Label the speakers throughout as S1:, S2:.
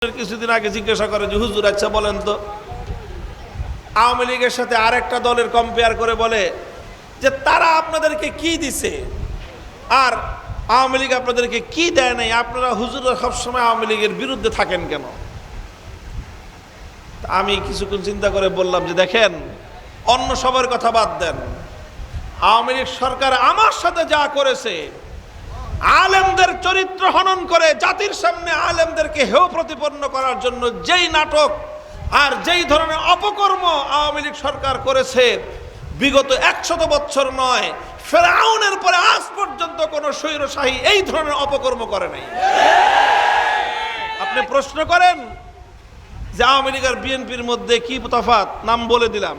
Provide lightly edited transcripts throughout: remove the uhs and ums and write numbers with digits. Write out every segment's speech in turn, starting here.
S1: কিছুদিন আগে জিজ্ঞাসা করে যে হুজুর আচ্ছা বলেন তো, আওয়ামী লীগের সাথে আরেকটা দলের কম্পেয়ার করে বলে যে তারা আপনাদেরকে কি দিছে আর আওয়ামী লীগ আপনাদেরকে কি দেয় নাই, আপনারা হুজুররা সবসময় আওয়ামী লীগের বিরুদ্ধে থাকেন কেন? আমি কিছুক্ষণ চিন্তা করে বললাম যে দেখেন, অন্য সবার কথা বাদ দেন, আওয়ামী লীগ সরকার আমার সাথে যা করেছে, আলেমদের চরিত্র হনন করে জাতির সামনে আলেমদেরকে হেয় প্রতিপন্ন করার জন্য যেই নাটক আর যেই ধরনের অপকর্ম আওয়ামী লীগ সরকার করেছে, বিগত 100 বছর নয়, ফেরাউনের পরে আজ পর্যন্ত কোন স্বৈরশাহী এই ধরনের অপকর্ম করে নাই। আপনি প্রশ্ন করেন যে আওয়ামী লীগ আর বিএনপির মধ্যে কি তফাৎ, নাম বলে দিলাম।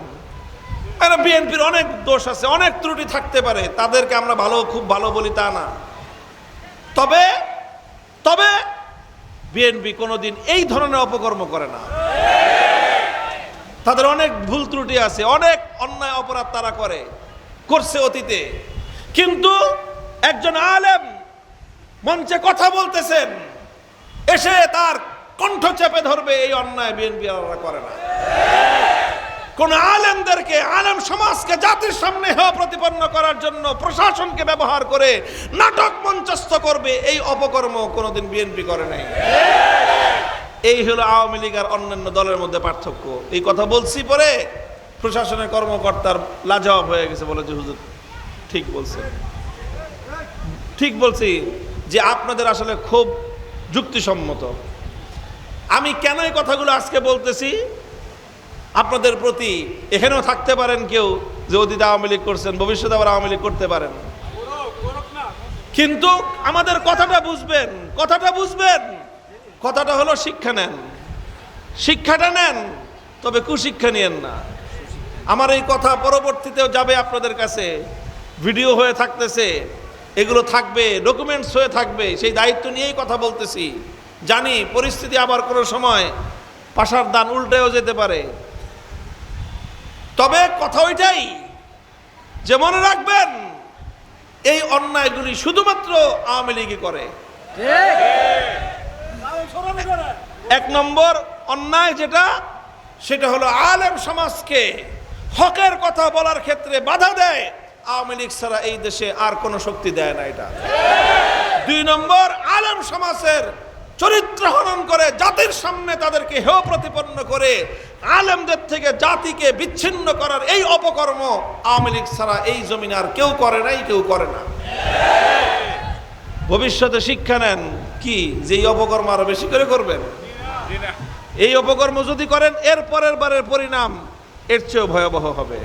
S1: বিএনপির অনেক দোষ আছে, অনেক ত্রুটি থাকতে পারে, তাদেরকে আমরা খুব ভালো বলি তা না। তবে তবে বিএনপি কোনোদিন এই ধরনের অপকর্ম করে না। তাদের অনেক ভুল ত্রুটি আছে, অনেক অন্যায় অপরাধ তারা করছে অতীতে, কিন্তু একজন আলেম মঞ্চে কথা বলতেছেন, এসে তার কণ্ঠ চেপে ধরবে এই অন্যায় বিএনপি করে না। কোন আলেমদেরকে, আলেম সমাজকে জাতির সামনে হেয় প্রতিপন্ন করার জন্য প্রশাসনকে ব্যবহার করে নাটক মঞ্চস্থ করবে, এই অপকর্ম কোনোদিন বিএনপি করে নাই। এই হলো আওয়ামী লীগ আর অন্যান্য দলের মধ্যে পার্থক্য। এই কথা বলছি, পরে প্রশাসনের কর্মকর্তার লাজবাব হয়ে গেছে, বলে যে হুজুর ঠিক বলছেন, ঠিক বলছি যে আপনাদের আসলে খুব যুক্তিসম্মত। আমি কেন এই কথাগুলো আজকে বলতেছি আপনাদের প্রতি, এখানেও থাকতে পারেন কেউ যে অতীতে আওয়ামী লীগ করছেন, ভবিষ্যতে আবার আওয়ামী লীগ করতে পারেন, কিন্তু আমাদের কথাটা বুঝবেন, কথাটা হলো শিক্ষা নেন, শিক্ষাটা নেন, তবে কুশিক্ষা নিয়েন না। আমার এই কথা পরবর্তীতেও যাবে আপনাদের কাছে, ভিডিও হয়ে থাকতেছে, এগুলো থাকবে, ডকুমেন্টস হয়ে থাকবে, সেই দায়িত্ব নিয়েই কথা বলতেছি। জানি পরিস্থিতি আবার কোনো সময় পাশার দান উল্টেও যেতে পারে, তবে কথা ওইটাই যে মনে রাখবেন এই অন্যায়গুলি শুধুমাত্র আওয়ামী লীগই করে। এক নম্বর অন্যায় যেটা, সেটা হলো আলেম সমাজকে হকের কথা বলার ক্ষেত্রে বাধা দেয়, আওয়ামী লীগ ছাড়া এই দেশে আর কোনো শক্তি দেয় না এটা। 2 নম্বর, আলেম সমাজের চরিত্র হনন করে জাতির সামনে তাদেরকে হেয় প্রতিপন্ন করে আলেমদের থেকে জাতিকে বিচ্ছিন্ন করার এই অপকর্ম আওয়ামী লীগ ছাড়া এই জমিনে আর কেউ করে নাই, কেউ করে না। ভবিষ্যতে শিক্ষা নেন কি, যে এই অপকর্ম আরো বেশি করে করবেন। এই অপকর্ম যদি করেন, এর পরের বারের পরিণাম এর চেয়েও ভয়াবহ হবে,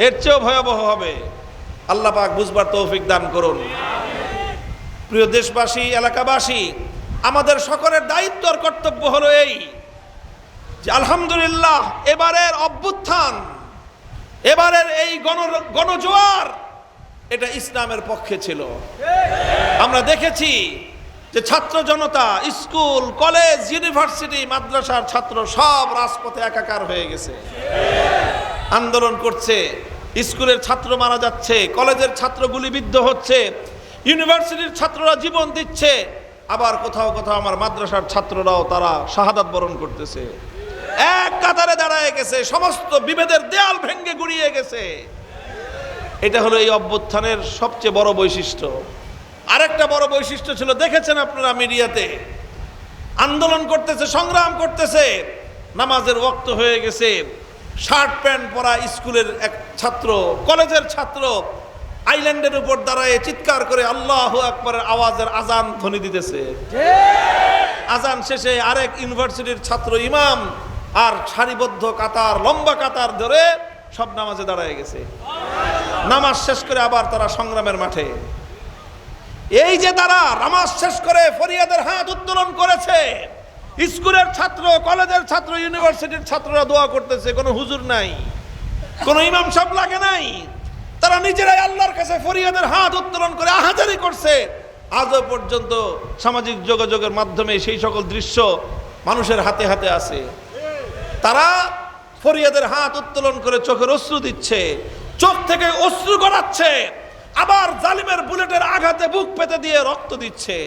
S1: এর চেয়েও ভয়াবহ হবে। আল্লাহ পাক বুঝবার তৌফিক দান করুন। প্রিয় দেশবাসী, এলাকাবাসী, আমাদের সকলের দায়িত্ব আর কর্তব্য হলো এই যে আলহামদুলিল্লাহ, এবারের অভ্যুত্থান, এবারের এই গণজোয়ার, এটা ইসলামের পক্ষে ছিল। আমরা দেখেছি যে ছাত্র জনতা, স্কুল, কলেজ, ইউনিভার্সিটি, মাদ্রাসার ছাত্র সব রাজপথে একাকার হয়ে গেছে, আন্দোলন করছে। স্কুলের ছাত্র মারা যাচ্ছে, কলেজের ছাত্র গুলিবিদ্ধ হচ্ছে, ইউনিভার্সিটির ছাত্ররা জীবন দিচ্ছে, আবার কোথাও কোথাও আমার মাদ্রাসার ছাত্ররাও তারা শাহাদাত বরণ করতেছে। এক কাতারে দাঁড়ায় গেছে, সমস্ত বিভেদের দেয়াল ভেঙে গুড়িয়ে গেছে। এটা হলো এই অভ্যুত্থানের সবচেয়ে বড় বৈশিষ্ট্য। আরেকটা বড় বৈশিষ্ট্য ছিল, দেখেছেন আপনারা মিডিয়াতে, আন্দোলন করতেছে, সংগ্রাম করতেছে, নামাজের ওয়াক্ত হয়ে গেছে, শার্ট প্যান্ট পরা স্কুলের এক ছাত্র, কলেজের ছাত্র আইল্যান্ডের উপর দাঁড়ায় চিৎকার করে আল্লাহু আকবারের আওয়াজের আজান ধ্বনি দিতেছে। আজান শেষে আরেক ইউনিভার্সিটির ছাত্র ইমাম আর সারিবদ্ধ কাতার, লম্বা কাতার ধরে সব নামাজে দাঁড়ায় গেছে। নামাজ শেষ করে আবার তারা সংগ্রামের মাঠে। এই যে তারা নামাজ শেষ করে ফরিয়াদের হাত উত্তোলন করেছে, স্কুলের ছাত্র, কলেজের ছাত্র, ইউনিভার্সিটির ছাত্ররা দোয়া করতেছে, কোনো হুজুর নাই, কোনো ইমাম সাহেব লাগে নাই, তারা নিজেরাই আল্লাহর কাছে ফরিয়াদের হাত উত্তোলন করে আহাজারি করছে। আজও পর্যন্ত সামাজিক যোগাযোগের মাধ্যমে সেই সকল দৃশ্য মানুষের হাতে হাতে আছে। তারা ফরিয়াদের হাত উত্তোলন করে চোখের অশ্রু দিচ্ছে, চোখ থেকে অশ্রু গড়াচ্ছে, আবার জালিমের বুলেটের আঘাতে বুক পেতে দিয়ে রক্ত দিচ্ছে।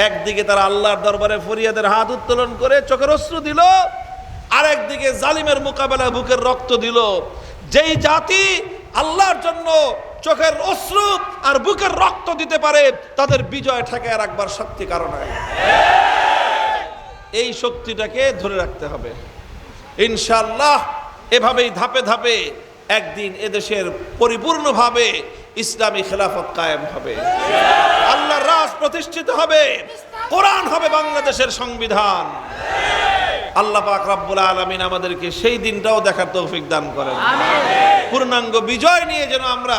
S1: একদিকে তারা আল্লাহর দরবারে ফরিয়াদের হাত উত্তোলন করে চোখের অশ্রু দিল, আরেকদিকে জালিমের মোকাবেলায় বুকের রক্ত দিল। যেই জাতি আল্লাহর জন্য চোখের অশ্রু আর বুকের রক্ত দিতে পারে, তাদের বিজয় ঠেকায় রাখবার শক্তি কারণ নাই। এই শক্তিটাকে ধরে রাখতে হবে ইনশাআল্লাহ। এভাবেই ধাপে ধাপে একদিন এদেশের পরিপূর্ণভাবে ইসলামী খেলাফত কায়েম হবে, আল্লাহর রাজ প্রতিষ্ঠিত হবে, কোরআন হবে বাংলাদেশের সংবিধান। আল্লাহ পাক রব্বুল আলামিন আমাদেরকে সেই দিনটাও দেখার তৌফিক দান করেন। পূর্ণাঙ্গ বিজয় নিয়ে যেন আমরা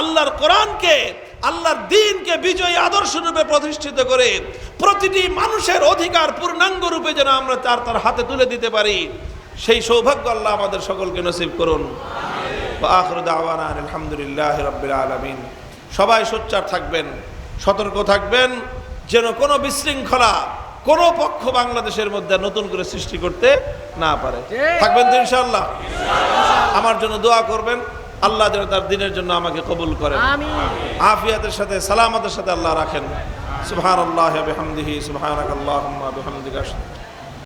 S1: আল্লাহর কোরআনকে, আল্লাহর দ্বীনকে বিজয়ী আদর্শ রূপে প্রতিষ্ঠিত করে প্রতিটি মানুষের অধিকার পূর্ণাঙ্গ রূপে যেন আমরা তার হাতে তুলে দিতে পারি, সেই সৌভাগ্য আল্লাহ আমাদের সকলকে নসিব করুন। ওয়া আখিরু দাওয়ানা আলহামদুলিল্লাহি রাব্বিল আলামিন। সবাই সোচ্চার থাকবেন, সতর্ক থাকবেন, যেন কোনো বিশৃঙ্খলা কোনো পক্ষ বাংলাদেশের মধ্যে নতুন করে সৃষ্টি করতে না পারে। থাকবেন তো ইনশাআল্লাহ? আমার জন্য দোয়া করবেন, আল্লাহ যেন তার দিনের জন্য আমাকে কবুল করেন, আফিয়াতের সাথে সালামতের সাথে আল্লাহ রাখেন। সুবহানাল্লাহি ওয়া বিহামদিহি, সুবহানাকাল্লাহুম্মা ওয়া বিহামদিকা।